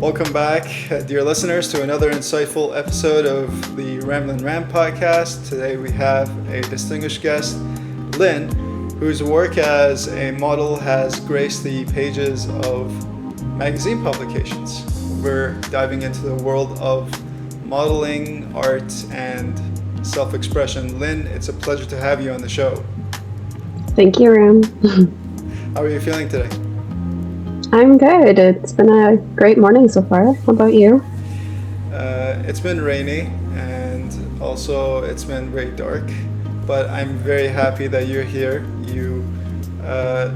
Welcome back, dear listeners, to another insightful episode of the Ramblin Ram podcast. Today we have a distinguished guest, Lynn, whose work as a model has graced the pages of magazine publications. We're diving into the world of modeling, art, and self-expression. Lynn, it's a pleasure to have you on the show. Thank you, Ram. How are you feeling today? I'm good. It's been a great morning so far. How about you? It's been rainy and also it's been very dark, but I'm very happy that you're here. You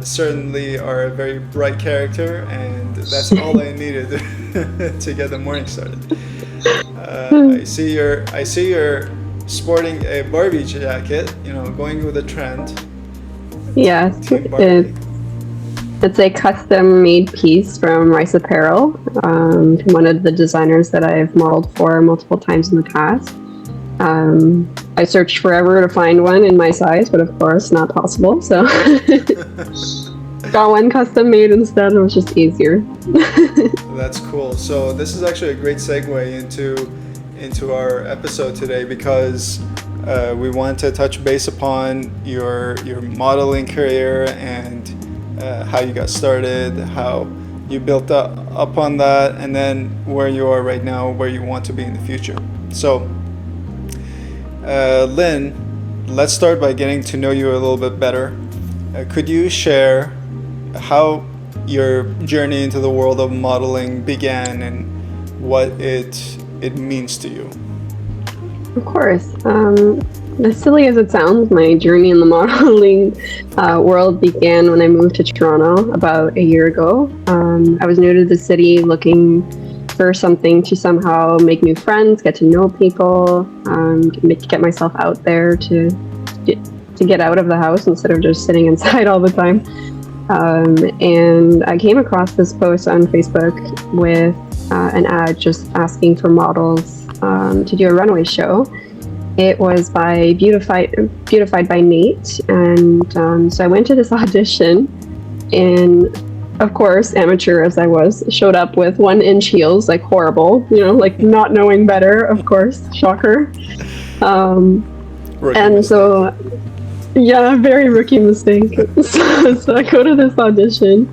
certainly are a very bright character, and that's all I needed to get the morning started. I see you're sporting a Barbie jacket, going with the trend. Yes, it's a custom-made piece from Rice Apparel, one of the designers that I've modeled for multiple times in the past. I searched forever to find one in my size, but of course not possible, so got one custom-made instead. It was just easier. That's cool. So this is actually a great segue into our episode today, because we want to touch base upon your modeling career and how you got started, how you built up on that, and then where you are right now, where you want to be in the future. So, Lynn, let's start by getting to know you a little bit better. Could you share how your journey into the world of modeling began and what it means to you? Of course. As silly as it sounds, my journey in the modeling world began when I moved to Toronto about a year ago. I was new to the city, looking for something to somehow make new friends, get to know people, get myself out there to get out of the house instead of just sitting inside all the time. And I came across this post on Facebook with an ad just asking for models to do a runway show. It was by Beautified by Nate, and so I went to this audition, and of course, amateur as I was, showed up with 1-inch heels, like horrible, like not knowing better, of course, shocker. And so, yeah, very rookie mistake. So I go to this audition,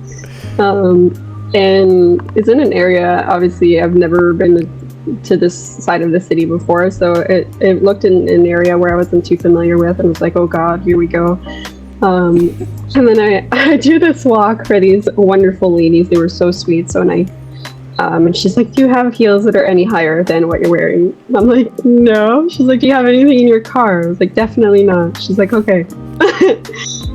and it's in an area, obviously, I've never been to this side of the city before, so it looked in an area where I wasn't too familiar with, and was like, oh god, here we go. And then I do this walk for these wonderful ladies. They were so sweet, so nice. And she's like, do you have heels that are any higher than what you're wearing? And I'm like, no. She's like, do you have anything in your car? I was like, definitely not. She's like, okay.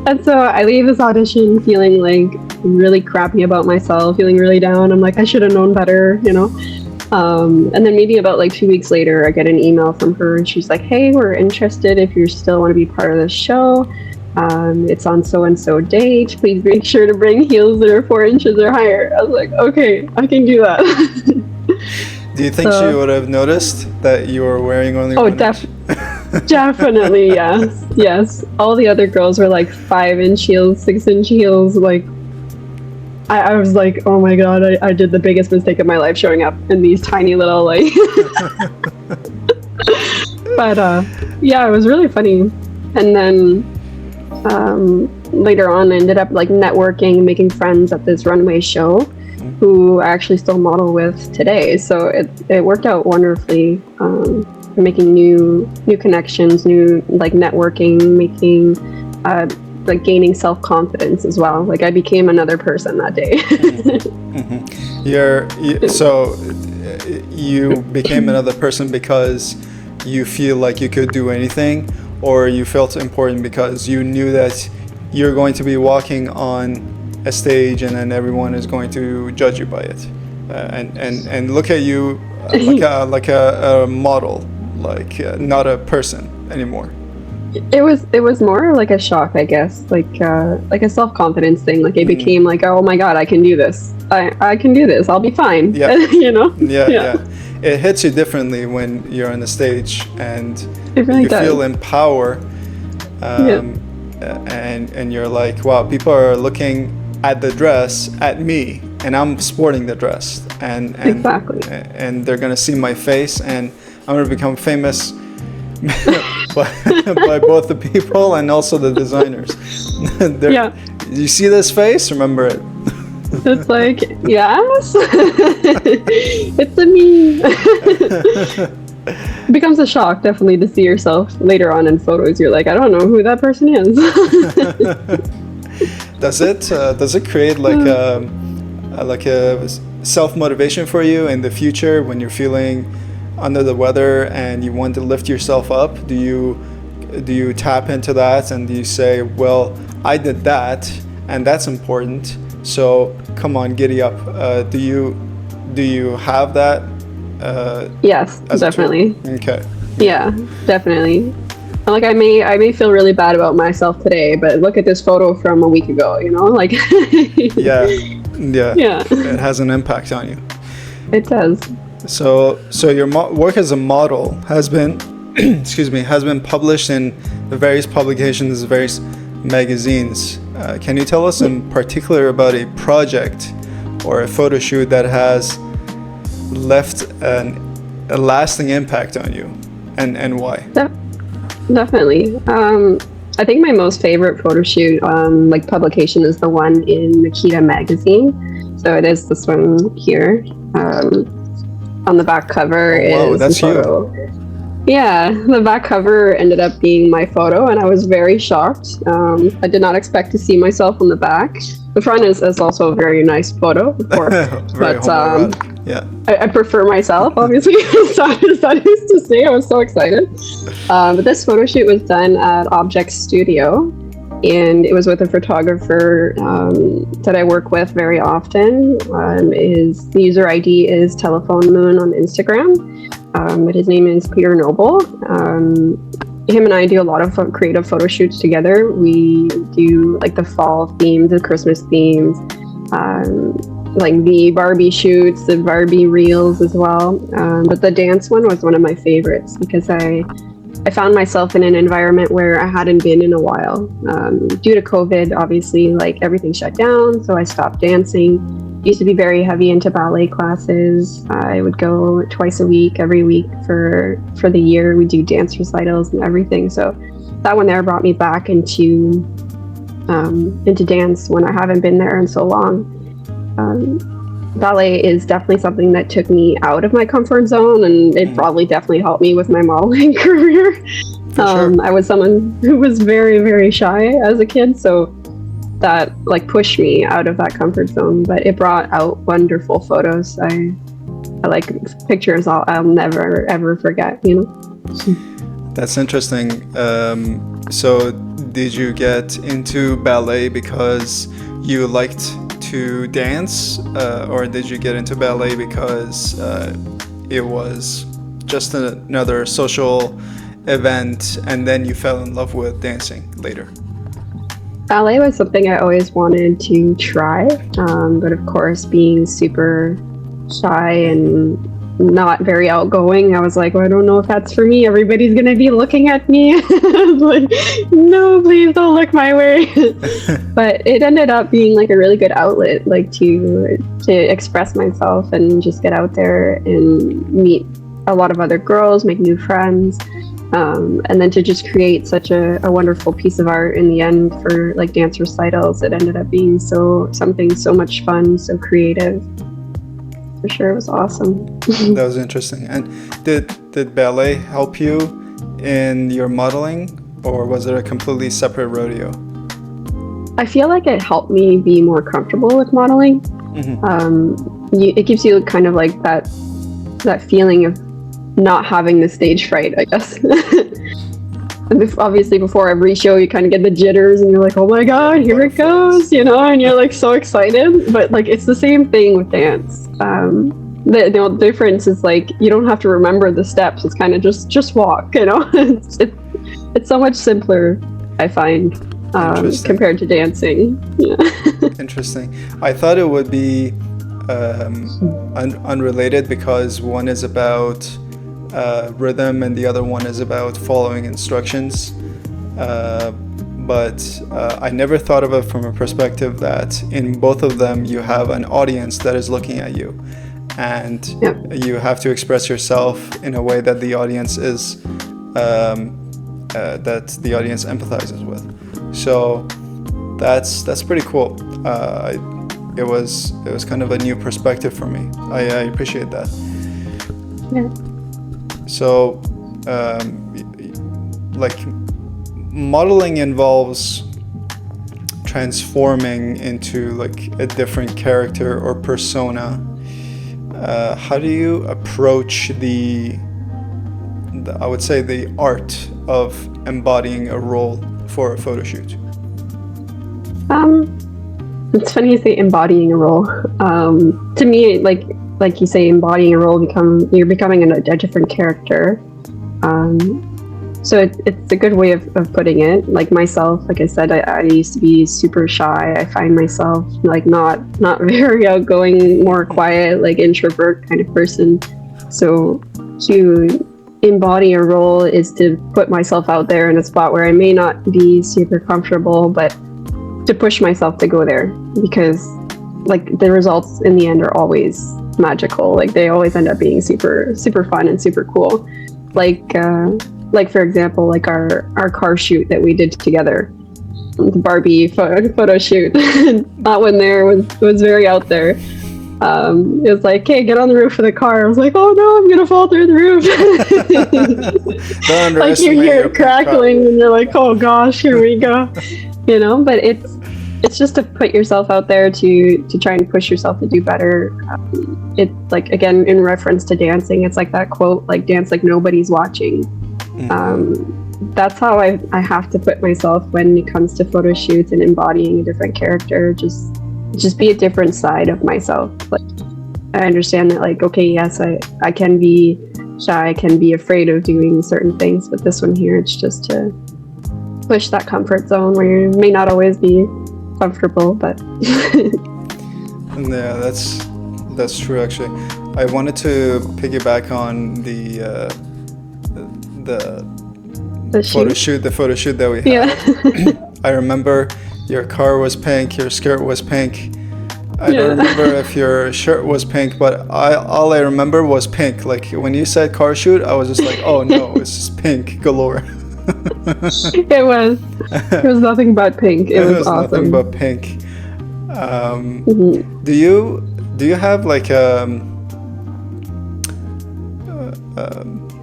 And so I leave this audition feeling like really crappy about myself, feeling really down. I'm like, I should have known better, And then maybe about like 2 weeks later, I get an email from her, and she's like, hey, we're interested if you still want to be part of the show. It's on so-and-so date. Please make sure to bring heels that are 4 inches or higher. I was like, okay, I can do that. Do you think she would have noticed that you were wearing only one inch? Definitely, yes. Yes. All the other girls were like 5-inch heels, 6-inch heels, like I was like, oh my god, I did the biggest mistake of my life showing up in these tiny little like but yeah, it was really funny. And then later on I ended up like networking, making friends at this runway show who I actually still model with today. So it worked out wonderfully, making new connections, new like networking, making like gaining self-confidence as well. Like I became another person that day. So you became another person because you feel like you could do anything, or you felt important because you knew that you're going to be walking on a stage and then everyone is going to judge you by it? and look at you like a model, like not a person anymore. It was more like a shock, I guess, like a self-confidence thing. Like it became like, oh my God, I can do this. I can do this. I'll be fine. Yeah. You know? Yeah. It hits you differently when you're on the stage, and It really you does. feel in power. And you're like, wow, people are looking at the dress at me, and I'm sporting the dress, and Exactly. and they're gonna see my face, and I'm gonna become famous by both the people and also the designers. Yeah. You see this face? Remember it. It's like, yes, it's a me. It becomes a shock, definitely, to see yourself later on in photos. You're like, I don't know who that person is. Does it create like a self-motivation for you in the future when you're feeling under the weather and you want to lift yourself up? Do you tap into that and do you say, well, I did that and that's important, so come on, giddy up? Do you have that? Yes, definitely. Okay. Yeah, definitely. Like I may feel really bad about myself today, but look at this photo from a week ago, you know, like Yeah. Yeah. It has an impact on you. It does. So your work as a model has been has been published in the various publications, various magazines. Can you tell us in particular about a project or a photo shoot that has left a lasting impact on you, and why? Definitely. I think my most favorite photo shoot, like publication, is the one in Nikita magazine. So it is this one here. On the back cover is that's the photo. Yeah, the back cover ended up being my photo, and I was very shocked. I did not expect to see myself on the back. The front is also a very nice photo, of course. But yeah, I prefer myself, obviously. So that is to say, I was so excited. But this photo shoot was done at Object Studio, and it was with a photographer that I work with very often. His user ID is Telephone Moon on Instagram. But his name is Peter Noble. Him and I do a lot of creative photo shoots together. We do like the fall themes, the Christmas themes, like the Barbie shoots, the Barbie reels as well. But the dance one was one of my favorites because I found myself in an environment where I hadn't been in a while. Due to COVID, obviously, like everything shut down, so I stopped dancing. Used to be very heavy into ballet classes. I would go twice a week, every week for the year. We do dance recitals and everything. So that one there brought me back into dance when I haven't been there in so long. Ballet is definitely something that took me out of my comfort zone, and it probably definitely helped me with my modeling career. Sure. I was someone who was very, very shy as a kid, so that like pushed me out of that comfort zone, but it brought out wonderful photos. I like pictures I'll never ever forget, you know. That's interesting. So did you get into ballet because you liked to dance, or did you get into ballet because it was just another social event and then you fell in love with dancing later? Ballet was something I always wanted to try, but of course, being super shy and not very outgoing, I was like, well, I don't know if that's for me. Everybody's gonna be looking at me. I was like, no, please don't look my way. But it ended up being like a really good outlet, like to express myself and just get out there and meet a lot of other girls, make new friends. And then to just create such a wonderful piece of art in the end for like dance recitals. It ended up being something so much fun, so creative. For sure, it was awesome. That was interesting. And did ballet help you in your modeling, or was it a completely separate rodeo? I feel like it helped me be more comfortable with modeling. It gives you kind of like that feeling of not having the stage fright, I guess. obviously before every show you kind of get the jitters and you're like, oh my god, here it goes, you know, and you're like so excited. But like it's the same thing with dance. The difference is like you don't have to remember the steps. It's kind of just walk, you know. It's so much simpler, I find, compared to dancing. Yeah. Interesting. I thought it would be unrelated because one is about rhythm and the other one is about following instructions. But I never thought of it from a perspective that in both of them you have an audience that is looking at you, and you have to express yourself in a way that the audience is that the audience empathizes with. So that's pretty cool. It was kind of a new perspective for me. I appreciate that. Yeah. So, like, modeling involves transforming into like a different character or persona. How do you approach the I would say the art of embodying a role for a photo shoot? It's funny you say embodying a role. To me, like you say, embodying a role, you're becoming a different character. So it's a good way of putting it. Like myself, like I said, I used to be super shy. I find myself like not very outgoing, more quiet, like introvert kind of person. So to embody a role is to put myself out there in a spot where I may not be super comfortable, but to push myself to go there, because like the results in the end are always magical. Like they always end up being super fun and super cool. Like for example, like our car shoot that we did together, the Barbie photo shoot. That one there was very out there. It was like, hey, get on the roof of the car. I was like, oh no, I'm gonna fall through the roof. Like you hear it crackling and you're like, oh gosh, here we go. You know, but it's just to put yourself out there to try and push yourself to do better. It's like, again, in reference to dancing, it's like that quote, like dance like nobody's watching. That's how I have to put myself when it comes to photo shoots and embodying a different character. Just be a different side of myself. Like I understand that, like, okay, yes, I can be shy, I can be afraid of doing certain things, but this one here, it's just to push that comfort zone where you may not always be comfortable, but yeah, that's true. Actually, I wanted to piggyback on the photo shoot that we had. Yeah. I remember your car was pink, your skirt was pink. I don't remember if your shirt was pink, but all I remember was pink. Like when you said car shoot, I was just like, oh no, it's just pink galore. It was nothing but pink. It was awesome. Nothing but pink. Do you have like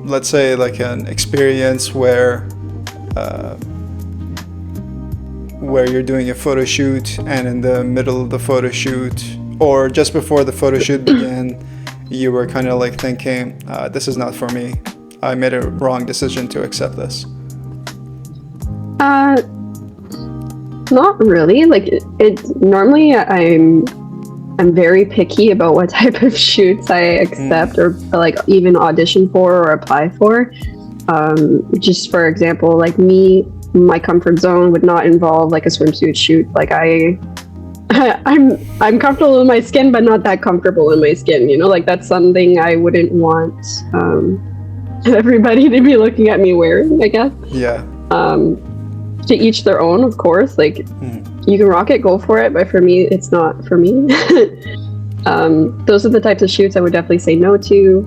let's say like an experience where you're doing a photo shoot and in the middle of the photo shoot or just before the photo shoot began, you were kind of like thinking, this is not for me. I made a wrong decision to accept this. Not really. Like it normally I'm very picky about what type of shoots I accept or like even audition for or apply for. Just for example, like my comfort zone would not involve like a swimsuit shoot. Like I'm comfortable in my skin, but not that comfortable in my skin, you know, like that's something I wouldn't want everybody to be looking at me wearing, I guess. Yeah. To each their own, of course. Like you can rock it, go for it, but for me it's not for me. Those are the types of shoots I would definitely say no to.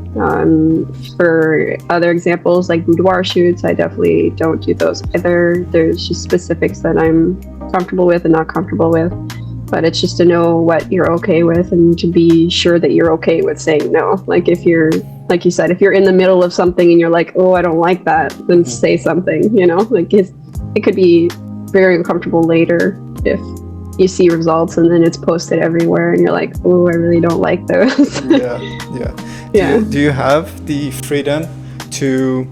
For other examples like boudoir shoots, I definitely don't do those either. There's just specifics that I'm comfortable with and not comfortable with, but it's just to know what you're okay with and to be sure that you're okay with saying no. Like if you're, like you said, if you're in the middle of something and you're like, oh, I don't like that, then say something, you know. Like it could be very uncomfortable later if you see results and then it's posted everywhere and you're like, oh, I really don't like those. Yeah. Do you have the freedom to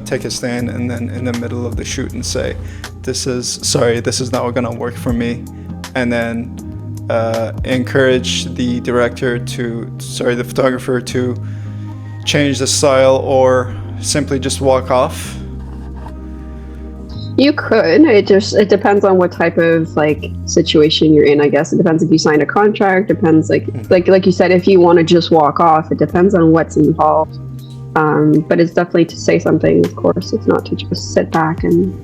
take a stand and then in the middle of the shoot and say, this is not going to work for me, and then encourage the the photographer to change the style or simply just walk off? You could. It depends on what type of like situation you're in, I guess. It depends if you signed a contract, depends like you said, if you want to just walk off, it depends on what's involved. But it's definitely to say something, of course. It's not to just sit back and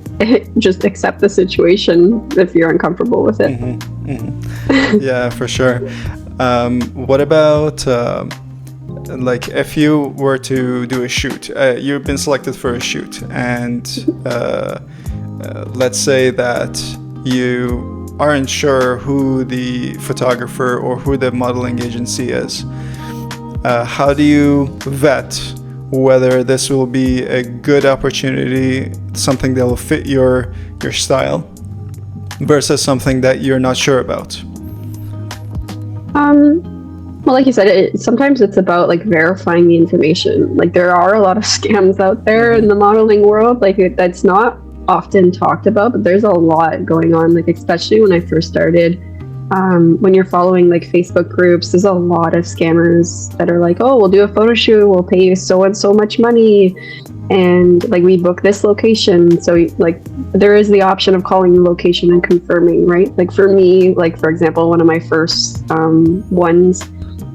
just accept the situation if you're uncomfortable with it. Yeah, for sure. What about like if you were to do a shoot, you've been selected for a shoot, and let's say that you aren't sure who the photographer or who the modeling agency is. How do you vet whether this will be a good opportunity, something that will fit your style, versus something that you're not sure about? Well, like you said, sometimes it's about like verifying the information. Like there are a lot of scams out there in the modeling world. Like that's not often talked about, but there's a lot going on. Like especially when I first started, when you're following like Facebook groups, there's a lot of scammers that are like, oh, we'll do a photo shoot, we'll pay you so and so much money, and like we book this location. So like there is the option of calling the location and confirming, right? Like for me, like for example, one of my first ones,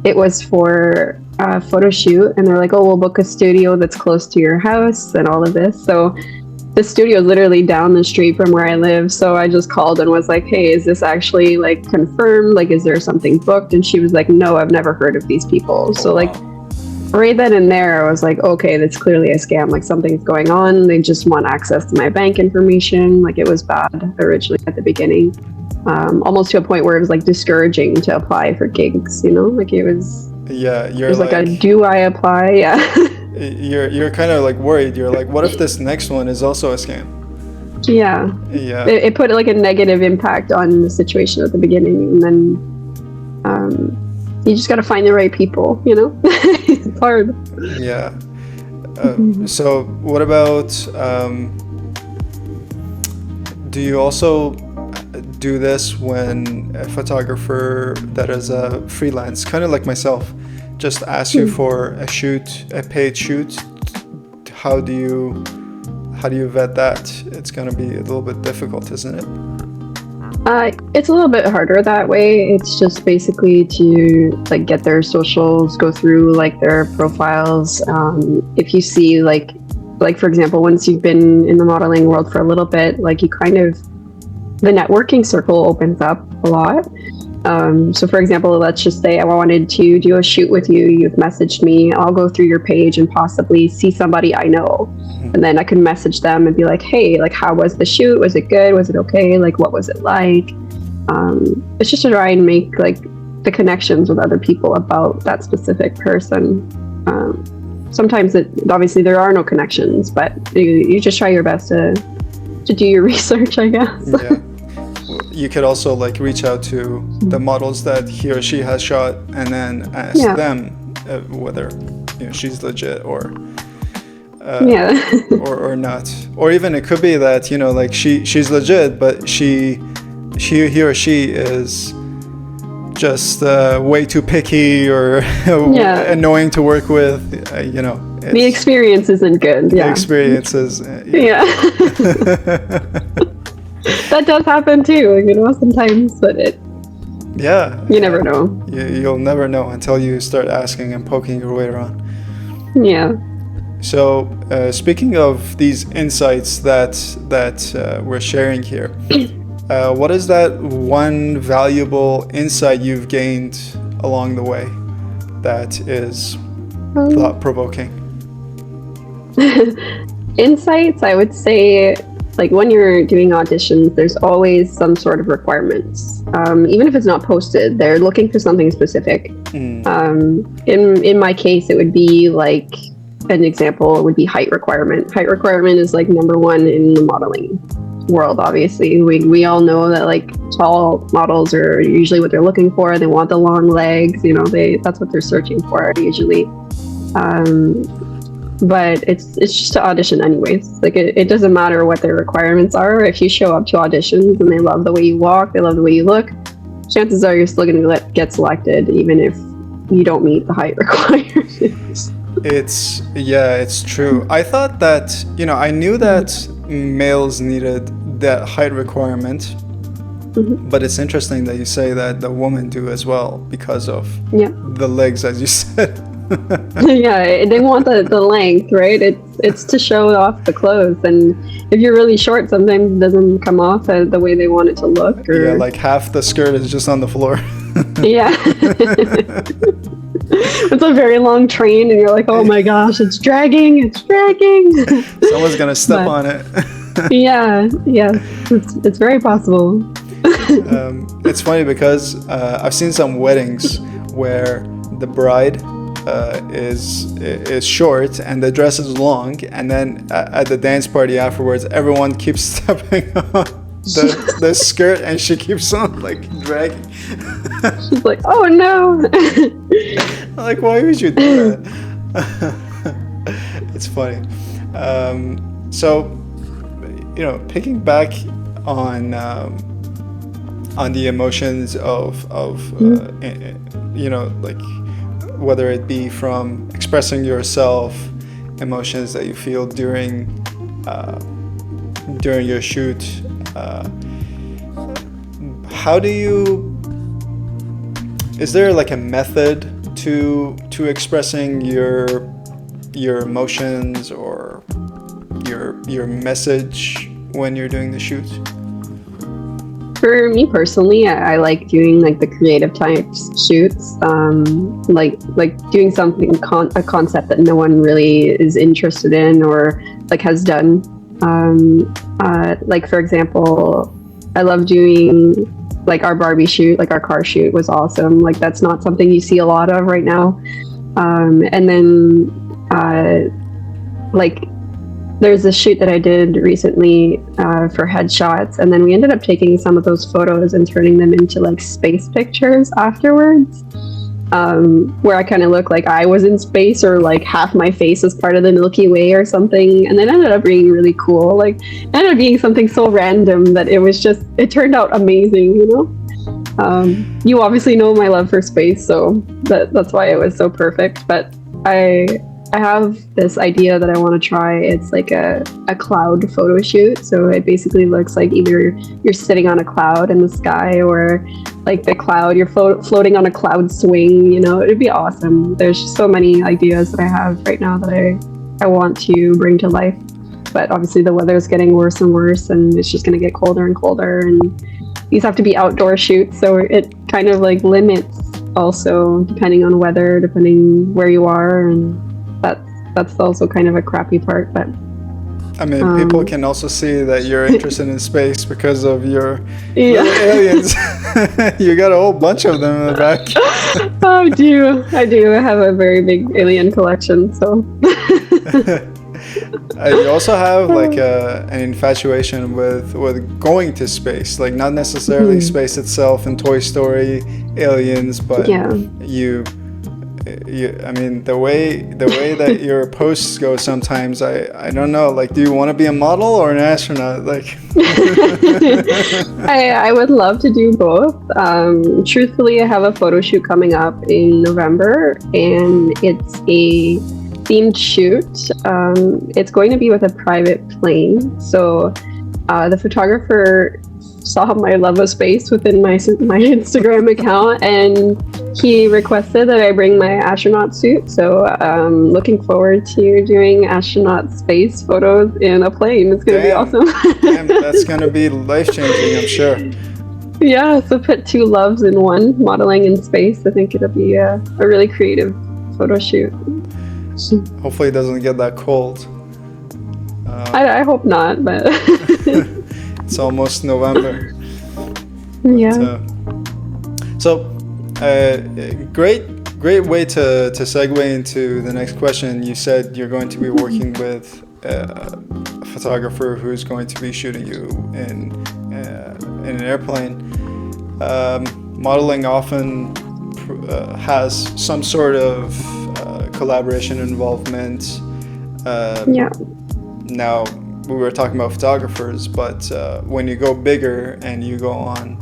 it was for a photo shoot, and they're like, oh, we'll book a studio that's close to your house and all of this. So the studio is literally down the street from where I live. So I just called and was like, hey, is this actually like confirmed? Like, is there something booked? And she was like, no, I've never heard of these people. So like right then and there, I was like, okay, that's clearly a scam. Like something's going on. They just want access to my bank information. Like it was bad originally at the beginning. Almost to a point where it was like discouraging to apply for gigs, you know, like it was, you're it was like a, do I apply? Yeah. You're kind of like worried. You're like, what if this next one is also a scam? Yeah. It put like a negative impact on the situation at the beginning, and then you just got to find the right people, you know. It's hard. Yeah. So what about do you also do this when a photographer that is a freelance, kind of like myself, just ask you for a paid shoot? How do you vet that? It's going to be a little bit difficult, isn't it? It's a little bit harder that way. It's just basically to like get their socials, go through like their profiles. If you see like for example, once you've been in the modeling world for a little bit, like you kind of, the networking circle opens up a lot. So for example, let's just say I wanted to do a shoot with you. You've messaged me. I'll go through your page and possibly see somebody I know. And then I can message them and be like, hey, like, how was the shoot? Was it good? Was it okay? Like, what was it like? It's just to try and make like the connections with other people about that specific person. Sometimes obviously there are no connections, but you just try your best to do your research, I guess. Yeah. You could also like reach out to the models that he or she has shot and then ask them whether she's legit or or not. Or even it could be that like she's legit, but he or she is just way too picky or annoying to work with. The experience isn't good. The experience is that does happen too, sometimes, but you never know. You'll never know until you start asking and poking your way around. Yeah. So speaking of these insights that we're sharing here, what is that one valuable insight you've gained along the way that is thought-provoking? Insights, I would say, like when you're doing auditions, there's always some sort of requirements. Even if it's not posted, they're looking for something specific. In my case, it would be like, an example would be height requirement. Height requirement is like number one in the modeling world, obviously. We all know that like tall models are usually what they're looking for. They want the long legs, that's what they're searching for usually. but it's just to audition anyways. Like it doesn't matter what their requirements are. If you show up to auditions and they love the way you walk, they love the way you look, chances are you're still going to get selected, even if you don't meet the height requirements. It's true. I thought that, I knew that males needed that height requirement, but it's interesting that you say that the women do as well because of the legs, as you said. Yeah, they want the length, right? It's to show off the clothes, and if you're really short, sometimes it doesn't come off the way they want it to look. Or... Yeah, like half the skirt is just on the floor. Yeah. It's a very long train, and you're like, oh my gosh, it's dragging. Someone's gonna step on it. Yeah, it's very possible. It's funny because I've seen some weddings where the bride is short and the dress is long, and then at the dance party afterwards, everyone keeps stepping on the skirt, and she keeps on like dragging. She's like, oh no. Like, why would you do that? It's funny. So, picking back on the emotions of like whether it be from expressing yourself, emotions that you feel during your shoot. Is there like a method to expressing your emotions or your message when you're doing the shoot? For me personally, I like doing like the creative type shoots, like doing something a concept that no one really is interested in or like has done. Like for example, I love doing like our Barbie shoot, like our car shoot was awesome. Like that's not something you see a lot of right now. And then like there's a shoot that I did recently for headshots, and then we ended up taking some of those photos and turning them into like space pictures afterwards, where I kind of look like I was in space, or like half my face was part of the Milky Way or something, and then ended up being really cool. Like it ended up being something so random that it turned out amazing, You obviously know my love for space, so that's why it was so perfect. But I have this idea that I want to try. It's like a cloud photo shoot. So it basically looks like either you're sitting on a cloud in the sky, or like the cloud, you're floating on a cloud swing, it'd be awesome. There's just so many ideas that I have right now that I want to bring to life. But obviously the weather's getting worse and worse, and it's just going to get colder and colder. And these have to be outdoor shoots. So it kind of like limits also depending on weather, depending where you are. And that's also kind of a crappy part, but I mean, people can also see that you're interested in space because of your aliens. You got a whole bunch of them in the back. I do. I have a very big alien collection, so. You also have like an infatuation with going to space, like not necessarily space itself in Toy Story, aliens, but I mean, the way that your posts go sometimes, I don't know, like, do you want to be a model or an astronaut? Like, I would love to do both. Truthfully, I have a photo shoot coming up in November, and it's a themed shoot. It's going to be with a private plane. So the photographer saw my love of space within my Instagram account, and he requested that I bring my astronaut suit. So looking forward to doing astronaut space photos in a plane. It's going to be awesome. Damn, that's going to be life-changing, I'm sure. Yeah, so put two loves in one, modeling in space. I think it'll be a really creative photo shoot. Hopefully it doesn't get that cold. I hope not, but... It's almost November. Yeah. Great way to segue into the next question. You said you're going to be working with a photographer who's going to be shooting you in an airplane. Modeling often has some sort of collaboration involvement. Yeah. Now, we were talking about photographers, but when you go bigger and you go on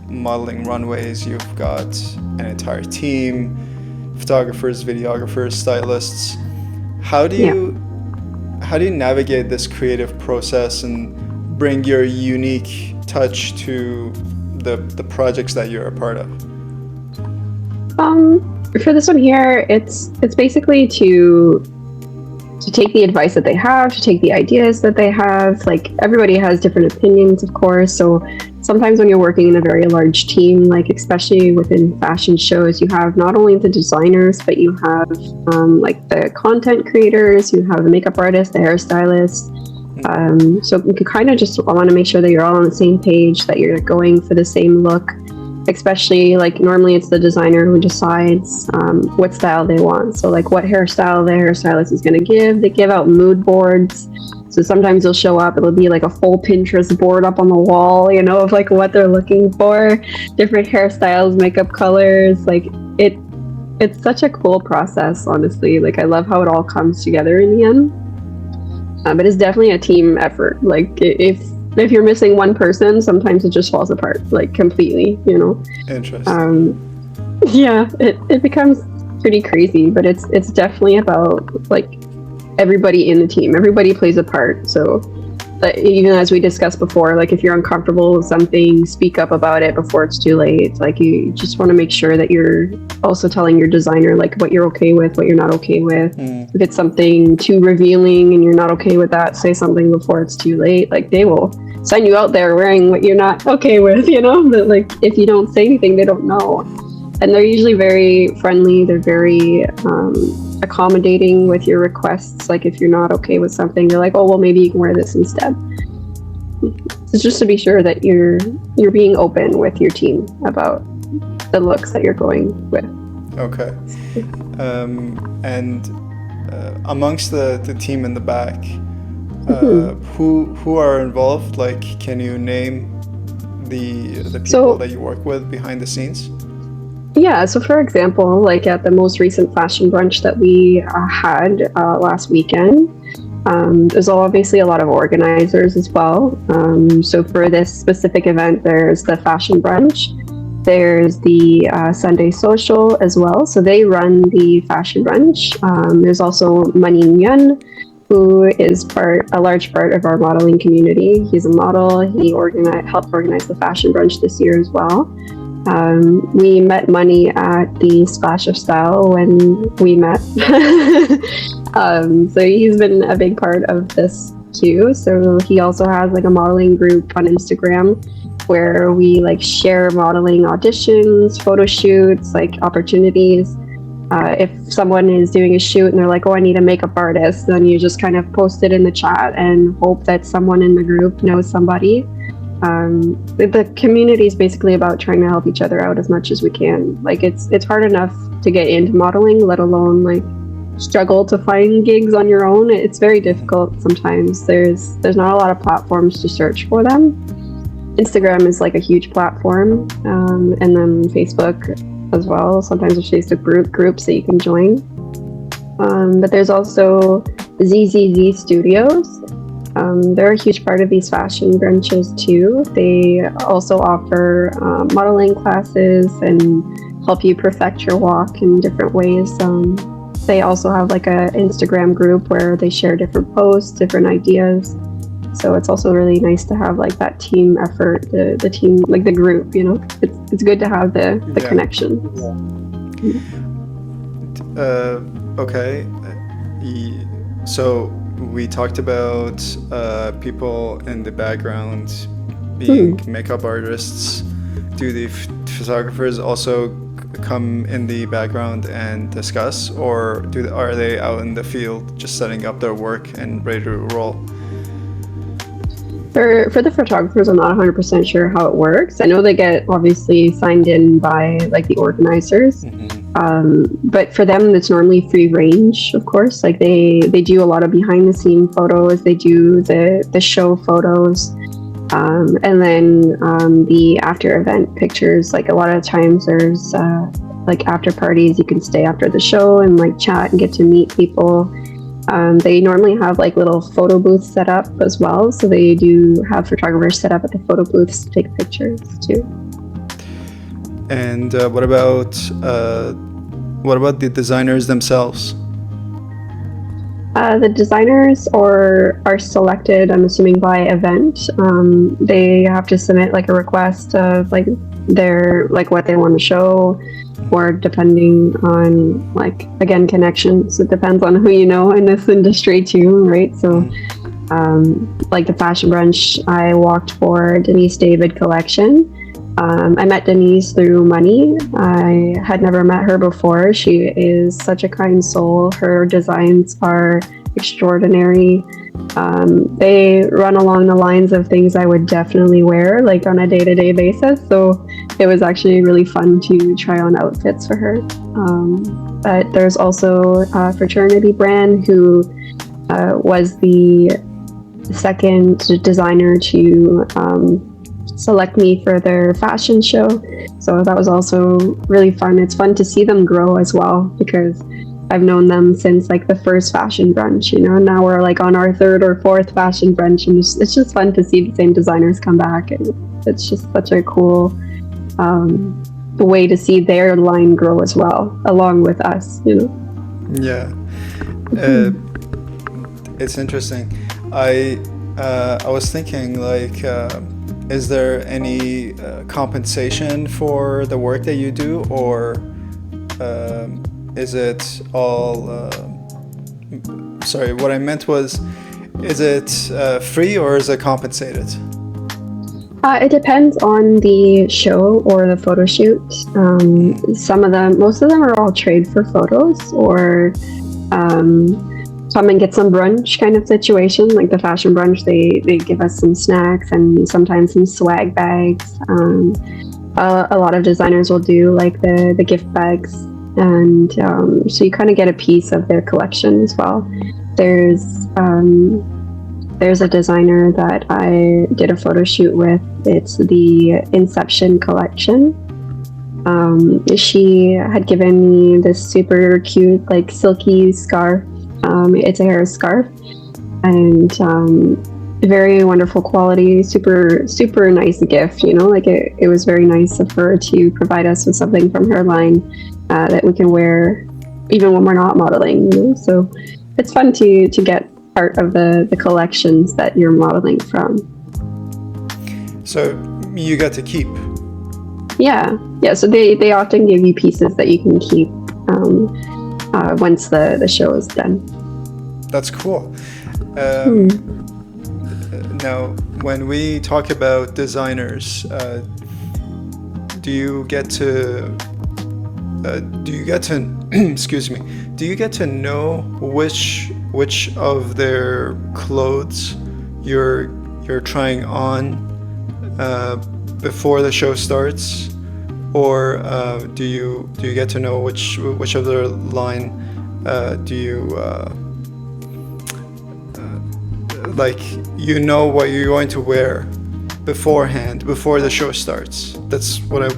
modeling runways, you've got an entire team, photographers, videographers, stylists. How do you navigate this creative process and bring your unique touch to the projects that you're a part of? For this one here, it's basically to take the advice that they have, to take the ideas that they have. Like, everybody has different opinions, of course. So sometimes when you're working in a very large team, like especially within fashion shows, you have not only the designers, but you have like the content creators, you have the makeup artist, the hairstylist. So you can kind of just want to make sure that you're all on the same page, that you're going for the same look. Especially, like, normally it's the designer who decides what style they want. So like what hairstyle the hairstylist is going to give. They give out mood boards. So sometimes they'll show up, it'll be like a full Pinterest board up on the wall, you know, of like what they're looking for, different hairstyles, makeup colors. Like, it's such a cool process, honestly. Like, I love how it all comes together in the end. But it's definitely a team effort. Like, if you're missing one person, sometimes it just falls apart, like, completely, you know. Interesting. Yeah, it becomes pretty crazy, but it's definitely about, like, everybody in the team. Everybody plays a part. So even as we discussed before, like, if you're uncomfortable with something, speak up about it before it's too late. Like, you just want to make sure that you're also telling your designer, like, what you're okay with, what you're not okay with. If it's something too revealing and you're not okay with that, say something before it's too late. Like, they will send you out there wearing what you're not okay with, you know. But like, if you don't say anything, they don't know. And they're usually very friendly. They're very accommodating with your requests. Like, if you're not okay with something, they're like, oh, well, maybe you can wear this instead. It's just to be sure that you're being open with your team about the looks that you're going with. Okay. And amongst the team in the back, who are involved? Like, can you name the people that you work with behind the scenes? Yeah, so for example, like at the most recent fashion brunch that we had last weekend, there's obviously a lot of organizers as well. So for this specific event, there's the fashion brunch, there's the Sunday social as well. So they run the fashion brunch. There's also Mani Nguyen, who is a large part of our modeling community. He's a model. He helped organize the fashion brunch this year as well. We met Money at the Splash of Style when we met. So he's been a big part of this too. So he also has like a modeling group on Instagram where we like share modeling auditions, photo shoots, like opportunities. If someone is doing a shoot and they're like, oh, I need a makeup artist, then you just kind of post it in the chat and hope that someone in the group knows somebody. The community is basically about trying to help each other out as much as we can. Like, it's hard enough to get into modeling, let alone like struggle to find gigs on your own. It's very difficult sometimes. There's not a lot of platforms to search for them. Instagram is like a huge platform, and then Facebook as well. Sometimes there's Facebook groups that you can join. But there's also ZZZ Studios. They're a huge part of these fashion brunches too. They also offer modeling classes and help you perfect your walk in different ways. They also have like a Instagram group where they share different posts, different ideas. So it's also really nice to have like that team effort, the team, like the group, you know. It's good to have the connection. Okay. So we talked about people in the background being makeup artists. Do the photographers also come in the background and discuss, or are they out in the field just setting up their work and ready to roll? For the photographers, I'm not 100% sure how it works. I know they get obviously signed in by like the organizers, but for them it's normally free range, of course. Like they do a lot of behind the scene photos, they do the show photos, and then the after event pictures. Like a lot of times there's like after parties, you can stay after the show and like chat and get to meet people. They normally have like little photo booths set up as well, so they do have photographers set up at the photo booths to take pictures too. And what about the designers themselves? The designers are selected, I'm assuming, by event. They have to submit like a request of like their like what they want to show, or depending on like again connections. It depends on who you know in this industry too, right? So, like the fashion brunch I walked for Denise David collection. I met Denise through Money. I had never met her before. She is such a kind soul. Her designs are extraordinary. They run along the lines of things I would definitely wear, like on a day-to-day basis. So it was actually really fun to try on outfits for her. But there's also a fraternity brand who was the second designer to select me for their fashion show. So that was also really fun. It's fun to see them grow as well, because I've known them since like the first fashion brunch, you know. Now we're like on our third or fourth fashion brunch, and it's just fun to see the same designers come back, and it's just such a cool way to see their line grow as well, along with us, you know. Yeah, it's interesting. I was thinking like, is there any compensation for the work that you do, or is it all? Sorry, what I meant was, is it free or is it compensated? It depends on the show or the photo shoot. Most of them are all trade for photos, or come and get some brunch kind of situation. Like the fashion brunch, they give us some snacks and sometimes some swag bags. A lot of designers will do like the gift bags, and so you kind of get a piece of their collection as well. There's a designer that I did a photo shoot with. It's the Inception collection. She had given me this super cute like silky scarf. It's a hair scarf, and very wonderful quality, super nice gift, you know. Like it was very nice of her to provide us with something from her line that we can wear even when we're not modeling, you know? So it's fun to get part of the collections that you're modeling from. So you got to keep. Yeah, so they often give you pieces that you can keep once the show is done. That's cool. Now, when we talk about designers, do you get to excuse me, do you get to know which of their clothes you're trying on before the show starts, or do you get to know which of their line do you like, you know what you're going to wear beforehand, before the show starts? That's what I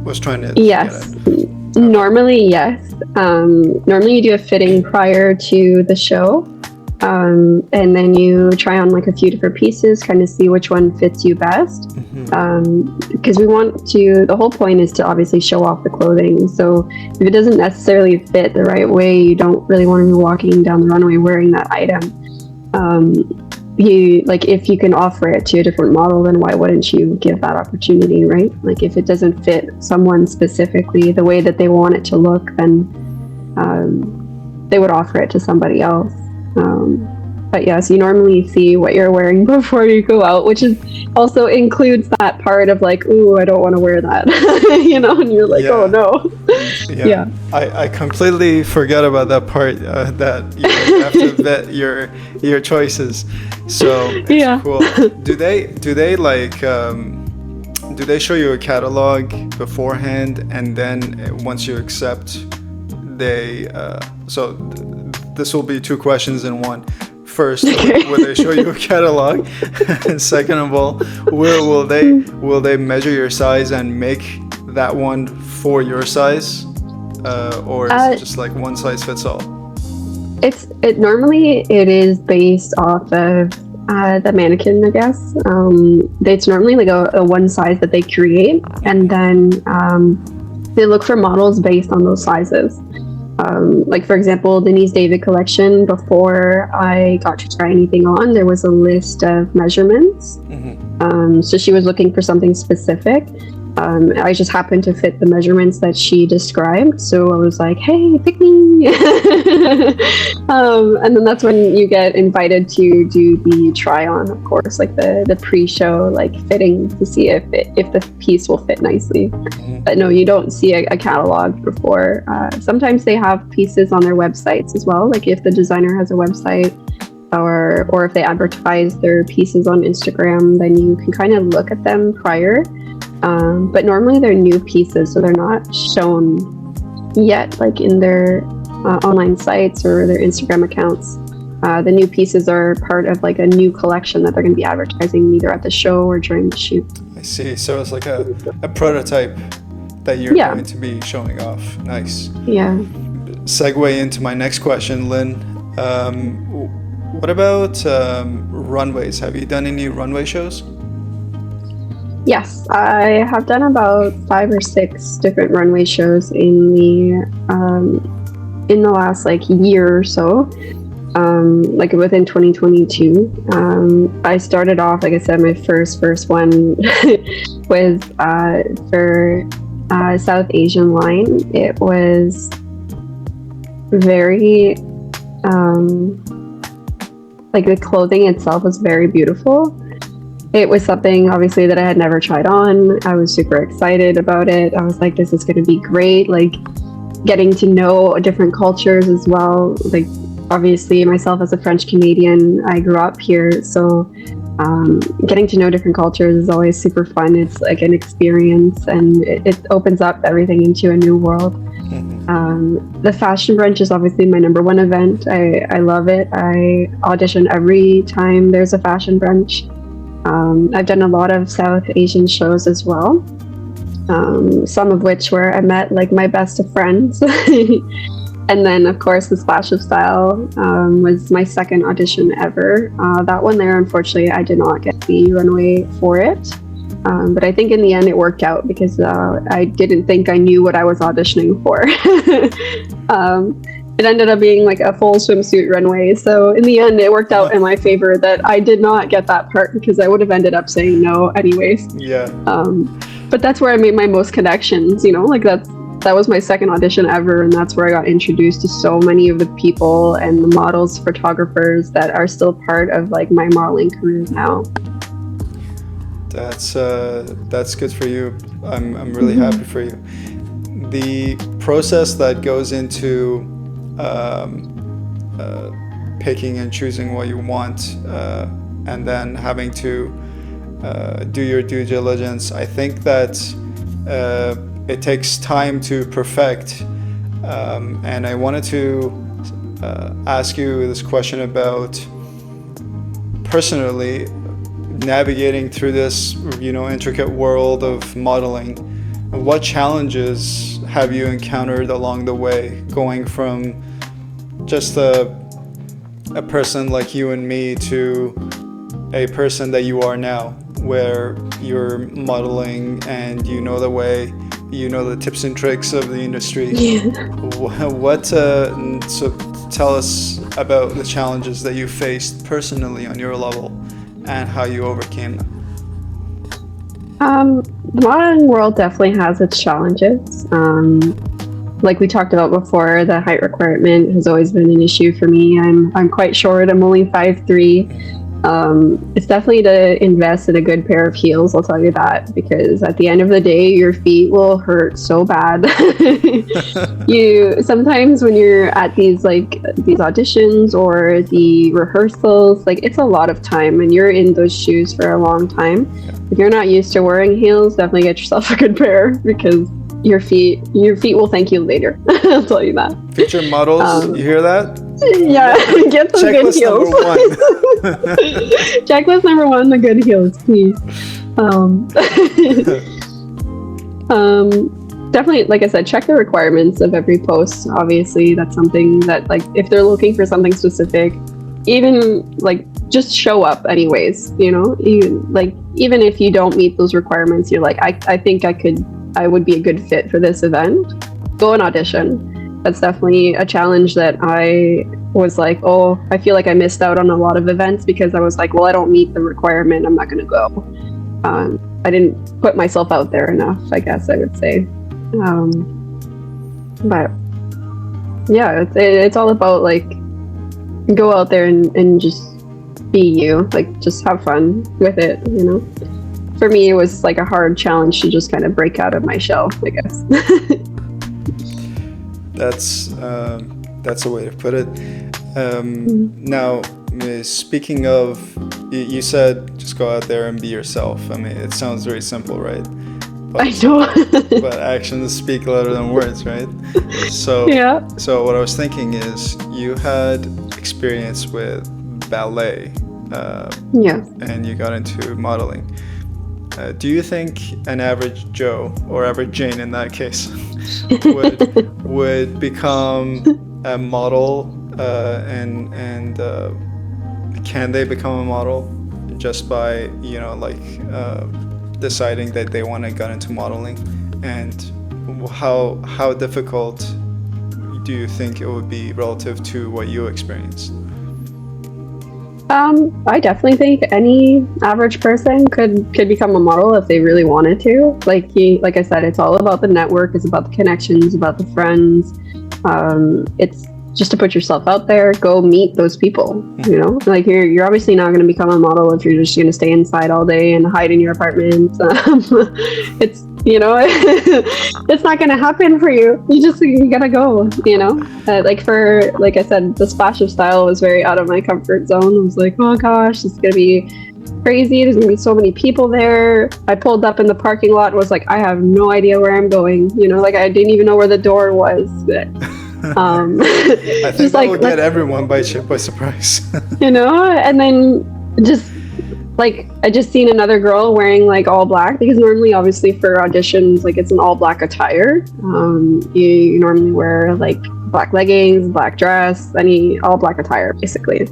was trying to Yes. get at. Normally, yes. Normally you do a fitting prior to the show, and then you try on like a few different pieces, kind of see which one fits you best. Because the whole point is to obviously show off the clothing. So if it doesn't necessarily fit the right way, you don't really want to be walking down the runway wearing that item. If you can offer it to a different model, then why wouldn't you give that opportunity, right? Like if it doesn't fit someone specifically the way that they want it to look, then they would offer it to somebody else. But yes, you normally see what you're wearing before you go out, which also includes that part of like, ooh, I don't want to wear that, you know, and you're like, oh no. Yeah. I completely forgot about that part, that you have to vet your choices. So it's cool. Do they like do they show you a catalog beforehand, and then once you accept, this will be two questions in one. First, will they show you a catalog? And second of all, will they measure your size and make that one for your size, or is it just like one size fits all? It normally it is based off of the mannequin, I guess. It's normally like a one size that they create, and then they look for models based on those sizes. Like for example, Denise David collection. Before I got to try anything on, there was a list of measurements. So she was looking for something specific. I just happened to fit the measurements that she described, so I was like, "Hey, pick me!" And then that's when you get invited to do the try-on, of course, like the pre-show, like fitting to see if the piece will fit nicely. But no, you don't see a catalog before. Sometimes they have pieces on their websites as well, like if the designer has a website. Or if they advertise their pieces on Instagram, then you can kind of look at them prior. But normally they're new pieces, so they're not shown yet, like in their online sites or their Instagram accounts. The new pieces are part of like a new collection that they're going to be advertising either at the show or during the shoot. I see. So it's like a prototype that you're going to be showing off. Nice. Yeah. Segue into my next question, Lynn. What about runways? Have you done any runway shows? Yes, I have done about 5 or 6 different runway shows in the last like year or so. Like within 2022. I started off, like I said, my first one was for South Asian line. It was very like the clothing itself was very beautiful. It was something obviously that I had never tried on. I was super excited about it. I was like, this is going to be great. Like getting to know different cultures as well. Like obviously myself as a French Canadian, I grew up here. So getting to know different cultures is always super fun. It's like an experience, and it opens up everything into a new world. The fashion brunch is obviously my number one event. I love it. I audition every time there's a fashion brunch. I've done a lot of South Asian shows as well, some of which where I met like my best of friends. And then of course the Splash of Style was my second audition ever. That one there, unfortunately, I did not get the runway for it. But I think in the end it worked out because I didn't think I knew what I was auditioning for. It ended up being like a full swimsuit runway. So in the end, it worked out in my favor that I did not get that part because I would have ended up saying no anyways. Yeah. But that's where I made my most connections, you know, like that was my second audition ever. And that's where I got introduced to so many of the people and the models, photographers that are still part of like my modeling career now. That's good for you. I'm really happy for you. The process that goes into picking and choosing what you want, and then having to do your due diligence. I think that it takes time to perfect. And I wanted to ask you this question about personally navigating through this, intricate world of modeling. What challenges have you encountered along the way, going from just a person like you and me to a person that you are now, where you're modeling and you know the way, the tips and tricks of the industry? So tell us about the challenges that you faced personally on your level and how you overcame them. The modeling world definitely has its challenges. Like we talked about before, the height requirement has always been an issue for me. I'm quite short. I'm only 5'3". It's definitely to invest in a good pair of heels, I'll tell you that, because at the end of the day, your feet will hurt so bad. You sometimes when you're at these auditions or the rehearsals, like it's a lot of time and you're in those shoes for a long time. If you're not used to wearing heels, definitely get yourself a good pair because your feet will thank you later. I'll tell you that. Future models, you hear that? Yeah, get some good heels. Checklist number 1, the good heels, please. definitely, like I said, check the requirements of every post. Obviously, that's something that, like, if they're looking for something specific, even like just show up anyways. Even if you don't meet those requirements, you're like, I think I would be a good fit for this event. Go and audition. That's definitely a challenge that I was like, oh, I feel like I missed out on a lot of events because I was like, well, I don't meet the requirement, I'm not going to go. I didn't put myself out there enough, I guess I would say. But yeah, it's all about like, go out there and just be you, like just have fun with it, For me, it was like a hard challenge to just kind of break out of my shell, I guess. That's a way to put it. Now, speaking of, you said just go out there and be yourself. I mean, it sounds very simple, right? But, I know. But actions speak louder than words, right? So, yeah. So what I was thinking is, you had experience with ballet, and you got into modeling. Do you think an average Joe, or average Jane in that case, would become a model, and can they become a model just by deciding that they want to get into modeling? And how difficult do you think it would be relative to what you experienced? I definitely think any average person could become a model if they really wanted to. Like I said, it's all about the network, it's about the connections, about the friends. It's just to put yourself out there, go meet those people, Like you're obviously not going to become a model if you're just going to stay inside all day and hide in your apartment. It's it's not going to happen for you. You gotta go, like I said, the splash of style was very out of my comfort zone. I was like, oh gosh, it's going to be crazy. There's going to be so many people there. I pulled up in the parking lot and was like, I have no idea where I'm going. I didn't even know where the door was. I think that will get everyone by surprise. And then just I just seen another girl wearing all black, because normally obviously for auditions it's an all black attire. You normally wear black leggings, black dress, all black attire basically.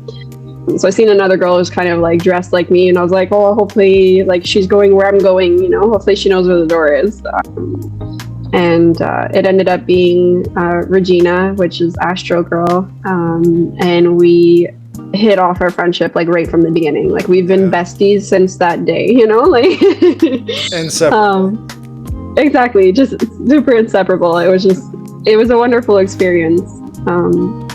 So I seen another girl who's kind of dressed like me, and I was like, oh, hopefully she's going where I'm going, hopefully she knows where the door is. And it ended up being Regina, which is Astro Girl, and we hit off our friendship right from the beginning. We've been besties since that day, Inseparable. Exactly, just super inseparable. It was a wonderful experience.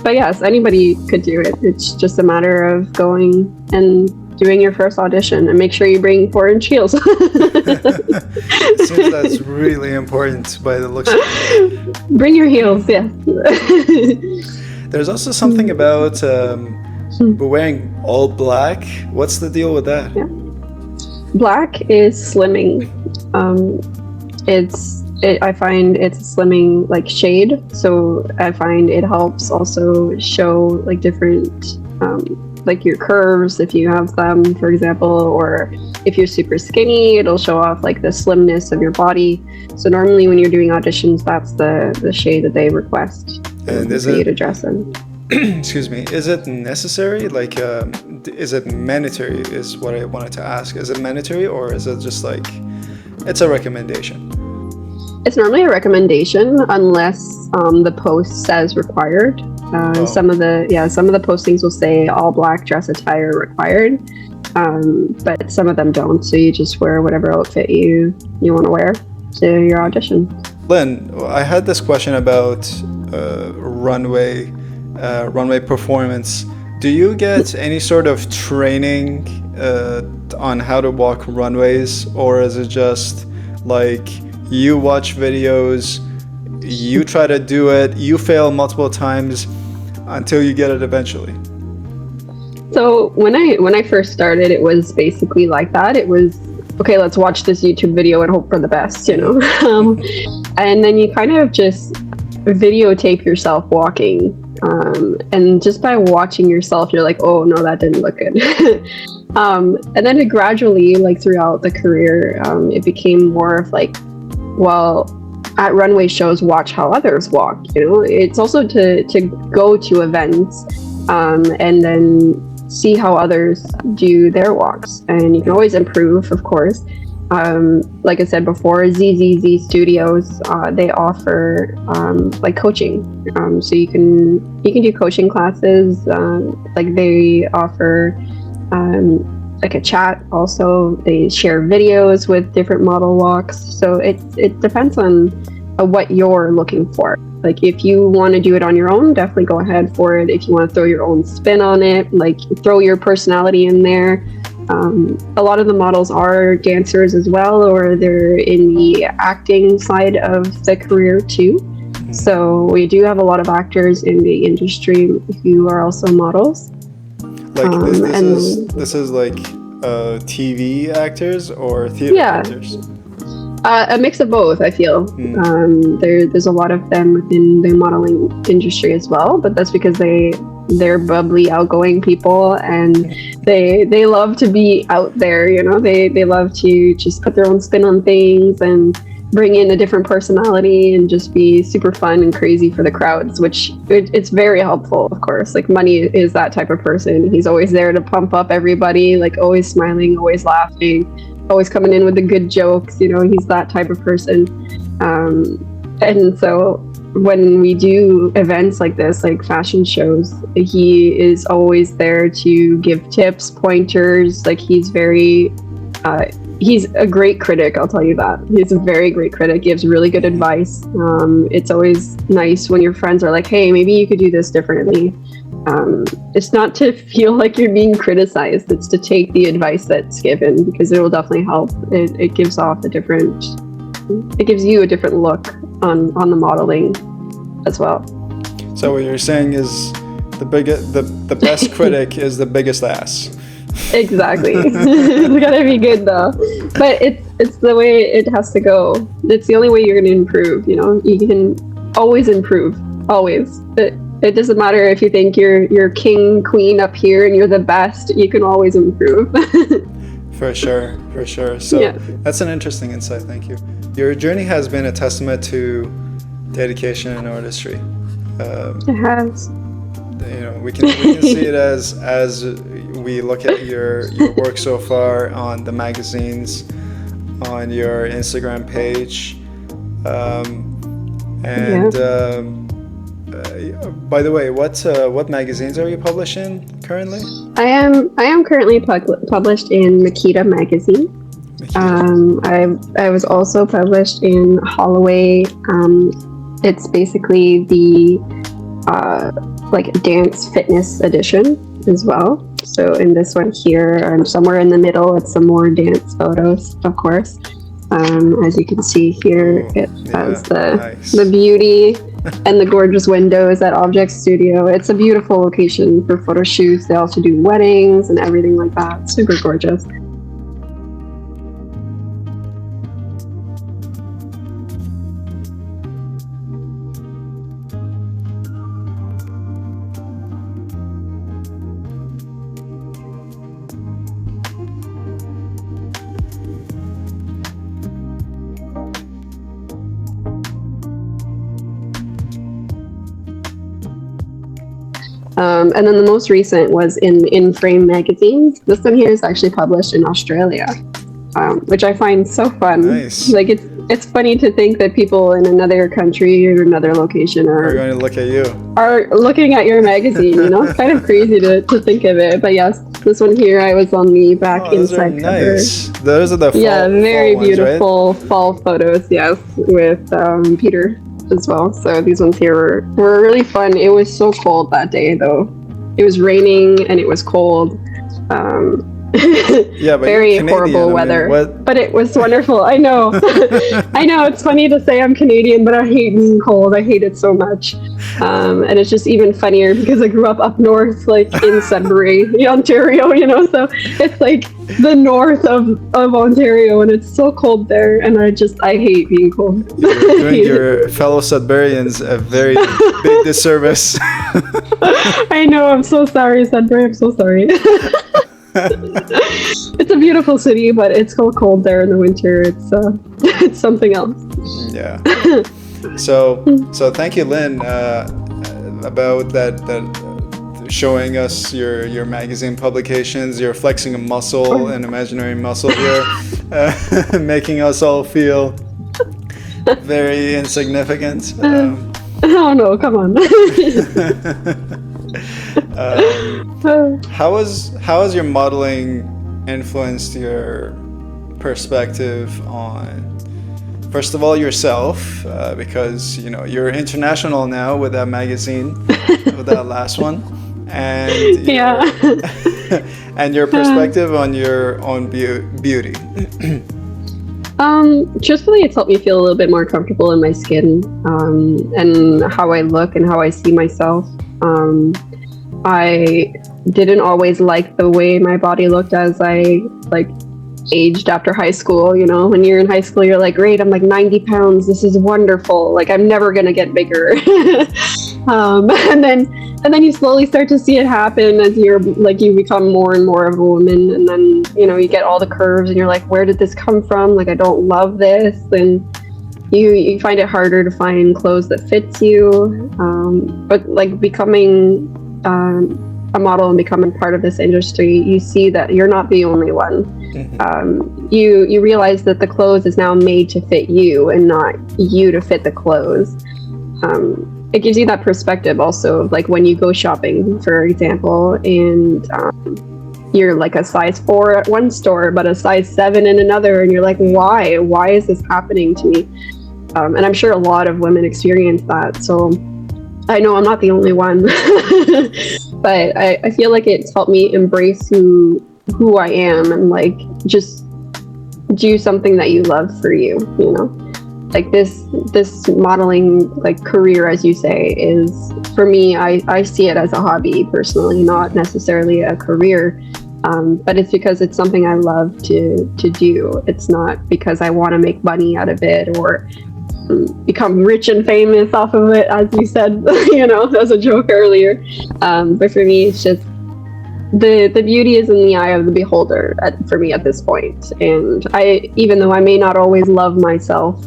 But yes, anybody could do it. It's just a matter of going and doing your first audition, and make sure you bring 4-inch heels. Seems that's really important by the looks of it. Bring your heels, yeah. There's also something about wearing all black. What's the deal with that? Yeah. Black is slimming. I find it's a slimming shade, so I find it helps also show different your curves if you have them, for example, or if you're super skinny, it'll show off the slimness of your body. So normally when you're doing auditions, that's the shade that they request for you to dress in. Excuse me, is it necessary? Is it mandatory is what I wanted to ask. Is it mandatory, or is it just it's a recommendation? It's normally a recommendation unless the post says required. Some of the postings will say all black dress attire required, but some of them don't. So you just wear whatever outfit you want to wear to your audition. Lynn, I had this question about runway performance. Do you get any sort of training on how to walk runways, or is it just you watch videos, you try to do it, you fail multiple times until you get it eventually? So when I first started, it was basically like that. It was, okay, let's watch this YouTube video and hope for the best, and then you kind of just videotape yourself walking, and just by watching yourself, you're like, oh no, that didn't look good. And then it gradually, throughout the career, it became more of well, at runway shows watch how others walk. It's also to go to events and then see how others do their walks, and you can always improve, of course. Like I said before, ZZZ Studios, they offer like coaching, so you can do coaching classes. Like they offer like a chat. Also, they share videos with different model walks. So it depends on what you're looking for. Like if you want to do it on your own, definitely go ahead for it. If you want to throw your own spin on it, like throw your personality in there. A lot of the models are dancers as well, or they're in the acting side of the career too. So we do have a lot of actors in the industry who are also models. Like this is like TV actors or theater actors? A mix of both, I feel. There's a lot of them within the modeling industry as well, but that's because they're bubbly, outgoing people, and they love to be out there. They love to just put their own spin on things and bring in a different personality and just be super fun and crazy for the crowds, which it's very helpful, of course. Like Money is that type of person. He's always there to pump up everybody, like always smiling, always laughing, always coming in with the good jokes. He's that type of person. And so when we do events like this, like fashion shows, he is always there to give tips, pointers. Like he's a great critic, I'll tell you that. He's a very great critic, gives really good advice. It's always nice when your friends are like, hey, maybe you could do this differently. It's not to feel like you're being criticized, it's to take the advice that's given, because it will definitely help. It gives you a different look on the modeling as well. So what you're saying is the best critic is the biggest ass. Exactly. It's gotta be good though. But it's the way it has to go. It's the only way you're gonna improve. You can always improve. Always. It doesn't matter if you think you're king, queen up here and you're the best. You can always improve. For sure. So that's an interesting insight. Thank you. Your journey has been a testament to dedication and artistry. It has. We can see it as we look at your work so far on the magazines, on your Instagram page, by the way, what magazines are you publishing currently? I am currently published in Makita magazine. I was also published in Holloway. It's basically the like dance fitness edition as well. So in this one here, somewhere in the middle, it's some more dance photos, of course. As you can see here, it has the beauty and the gorgeous windows at Object Studio. It's a beautiful location for photo shoots. They also do weddings and everything like that. Super gorgeous. And then the most recent was in Frame magazine. This one here is actually published in Australia, which I find so fun. Nice. Like it's funny to think that people in another country or another location are going to look at you. Are looking at your magazine. It's kind of crazy to think of it. But yes, this one here, I was on the back inside cover. Nice. Those are the very fall beautiful ones, right? fall photos. Yes, with Peter as well. So these ones here were really fun. It was so cold that day though. It was raining and it was cold. Yeah, but very horrible weather. But it was wonderful. I know. I know, it's funny to say I'm Canadian, but I hate being cold. I hate it so much. And it's just even funnier because I grew up north, like in Sudbury, Ontario, so it's like the north of Ontario, and it's so cold there, and I hate being cold. You're doing your fellow Sudburyans a very big disservice. I know, I'm so sorry, Sudbury, I'm so sorry. It's a beautiful city, but it's so cold there in the winter. It's something else. Yeah. So thank you, Lynn, about that showing us your magazine publications. You're flexing a muscle, an imaginary muscle here, making us all feel very insignificant. Oh no, come on. How has your modeling influenced your perspective on, first of all, yourself, because you're international now with that magazine, with that last one, and and your perspective on your own beauty. Truthfully, it's helped me feel a little bit more comfortable in my skin, and how I look and how I see myself. I didn't always like the way my body looked as I aged after high school. When you're in high school, you're like, great, I'm 90 pounds. This is wonderful. I'm never gonna get bigger. And then you slowly start to see it happen as you become more and more of a woman. And then, you get all the curves and you're like, where did this come from? I don't love this. And you find it harder to find clothes that fits you. But becoming a model and becoming part of this industry, you see that you're not the only one. Mm-hmm. You realize that the clothes is now made to fit you and not you to fit the clothes. It gives you that perspective also, when you go shopping, for example, and you're a size 4 at one store, but a size 7 in another, and you're like, why? Why is this happening to me? And I'm sure a lot of women experience that. So I know I'm not the only one, but I feel like it's helped me embrace who I am and just do something that you love for you. This modeling career, as you say, is, for me, I see it as a hobby personally, not necessarily a career. But it's because it's something I love to do. It's not because I want to make money out of it or become rich and famous off of it, as you said, as a joke earlier. But for me, it's just the beauty is in the eye of the beholder for me at this point. And even though I may not always love myself,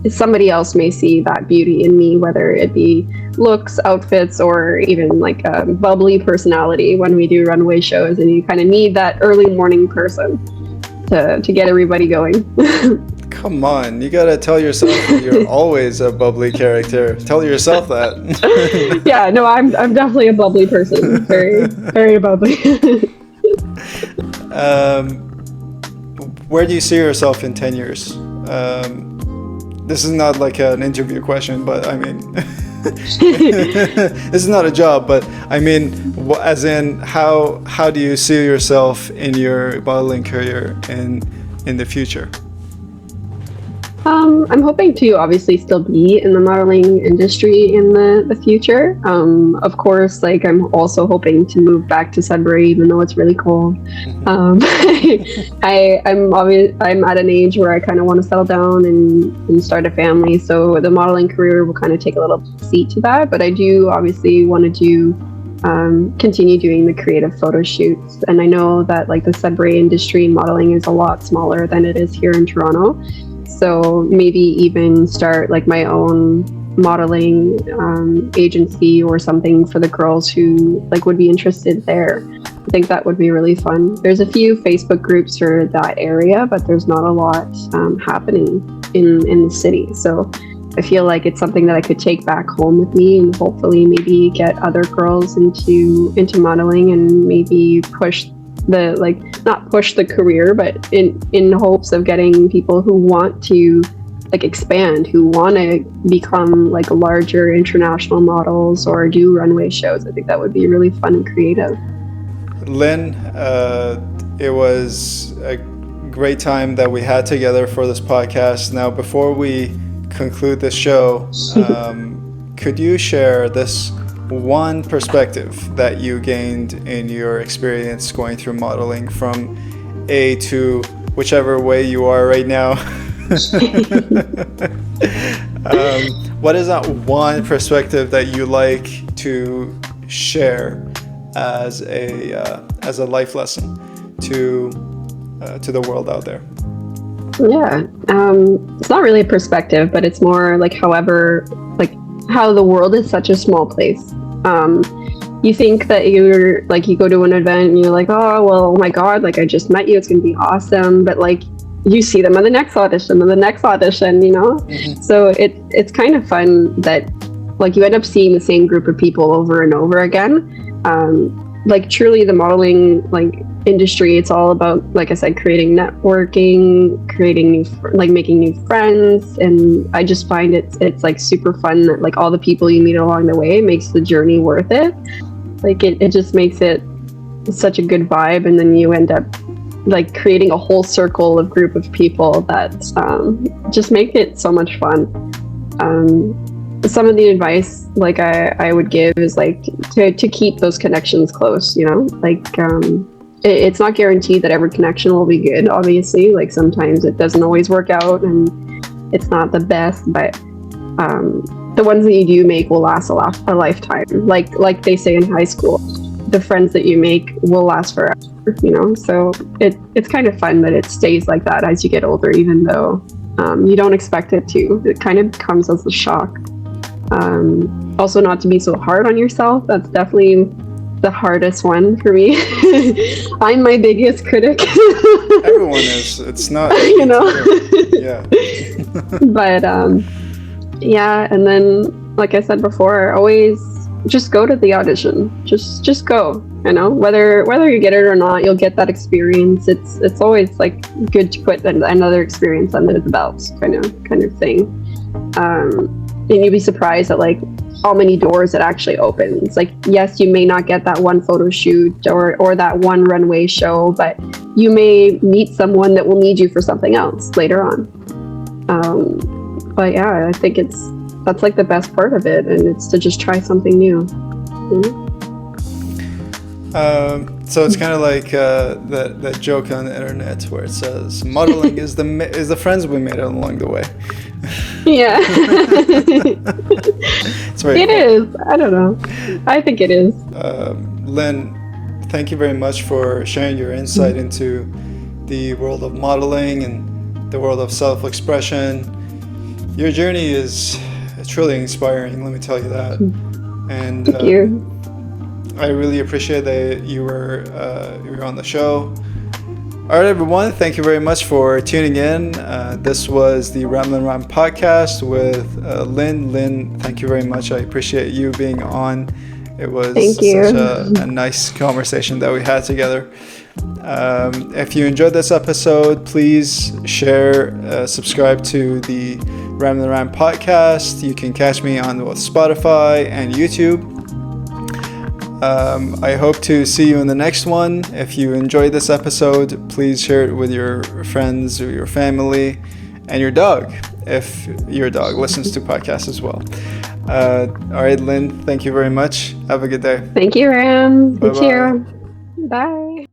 somebody else may see that beauty in me, whether it be looks, outfits, or even a bubbly personality when we do runway shows, and you kind of need that early morning person to get everybody going. Come on, you gotta tell yourself that you're always a bubbly character. Tell yourself that. Yeah, no, I'm definitely a bubbly person. Very, very bubbly. Where do you see yourself in 10 years? This is not an interview question, but I mean, this is not a job, but I mean, as in, how do you see yourself in your modeling career in the future? I'm hoping to obviously still be in the modeling industry in the future. Of course, I'm also hoping to move back to Sudbury, even though it's really cold. I'm at an age where I kind of want to settle down and start a family. So the modeling career will kind of take a little seat to that. But I do obviously want to continue doing the creative photo shoots. And I know that the Sudbury industry in modeling is a lot smaller than it is here in Toronto. So maybe even start my own modeling agency or something for the girls who would be interested there. I think that would be really fun. There's a few Facebook groups for that area, but there's not a lot happening in the city. So I feel like it's something that I could take back home with me and hopefully maybe get other girls into modeling and maybe push not push the career, but in hopes of getting people who want to expand, who want to become larger international models or do runway shows. I think that would be really fun and creative. Lynn, it was a great time that we had together for this podcast. Now, before we conclude this show, could you share this one perspective that you gained in your experience going through modeling from A to whichever way you are right now? What is that one perspective that you like to share as a life lesson to the world out there? Yeah, it's not really a perspective, but it's more like how the world is such a small place. You think that you go to an event and you're like, oh, well, oh my God, like I just met you, it's gonna be awesome. But like you see them on the next audition and the next audition, Mm-hmm. So it's kind of fun that like you end up seeing the same group of people over and over again. Like truly the modeling industry, it's all about, like I said, creating networking, making new friends. And I just find it's like super fun that like all the people you meet along the way makes the journey worth it. Like it just makes it such a good vibe, and then you end up like creating a whole circle of group of people that just make it so much fun. Some of the advice like I would give is like to keep those connections close, it's not guaranteed that every connection will be good, obviously. Like sometimes it doesn't always work out and it's not the best, but the ones that you do make will last a lifetime. Like they say in high school, the friends that you make will last forever, So it's kind of fun that it stays like that as you get older, even though you don't expect it to. It kind of comes as a shock. Also, not to be so hard on yourself. That's definitely the hardest one for me. I'm my biggest critic. Everyone is. It's not. Yeah. But yeah, and then like I said before, always just go to the audition. Just go. Whether you get it or not, you'll get that experience. It's always like good to put another experience under the belt, kind of thing. And you'd be surprised at like how many doors it actually opens. Like, yes, you may not get that one photo shoot or that one runway show, but you may meet someone that will need you for something else later on. But yeah, I think that's like the best part of it, and it's to just try something new. So it's kind of like that joke on the internet where it says modeling is the friends we made along the way. Yeah. It's very It cool. is. I don't know. I think it is. Lynn, thank you very much for sharing your insight into the world of modeling and the world of self-expression. Your journey is truly inspiring, let me tell you that. And Thank you. I really appreciate that you were on the show. All right, everyone, thank you very much for tuning in. This was the Ramblin Ram podcast with Lynn. Lynn, thank you very much. I appreciate you being on. It was such a nice conversation that we had together. If you enjoyed this episode, please share, subscribe to the Ramblin Ram podcast. You can catch me on both Spotify and YouTube. I hope to see you in the next one. If you enjoyed this episode, please share it with your friends or your family and your dog, if your dog listens to podcasts as well. All right, Lynn, thank you very much. Have a good day. Thank you, Ram. Bye-bye. Thank you. Bye.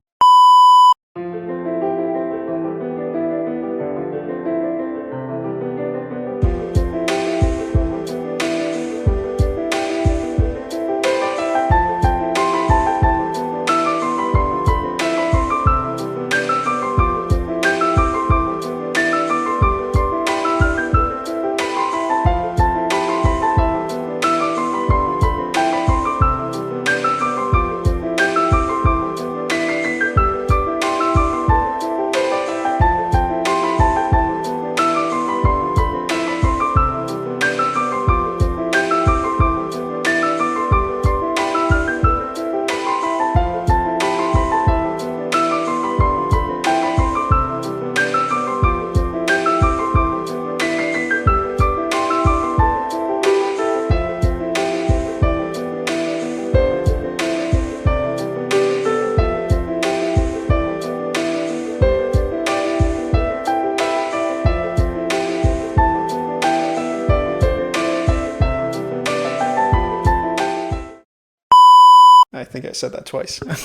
I think I said that twice. let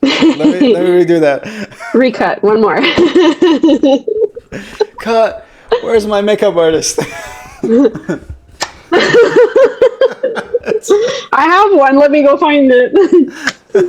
me redo that. Recut. One more. Cut. Where's my makeup artist? I have one. Let me go find it.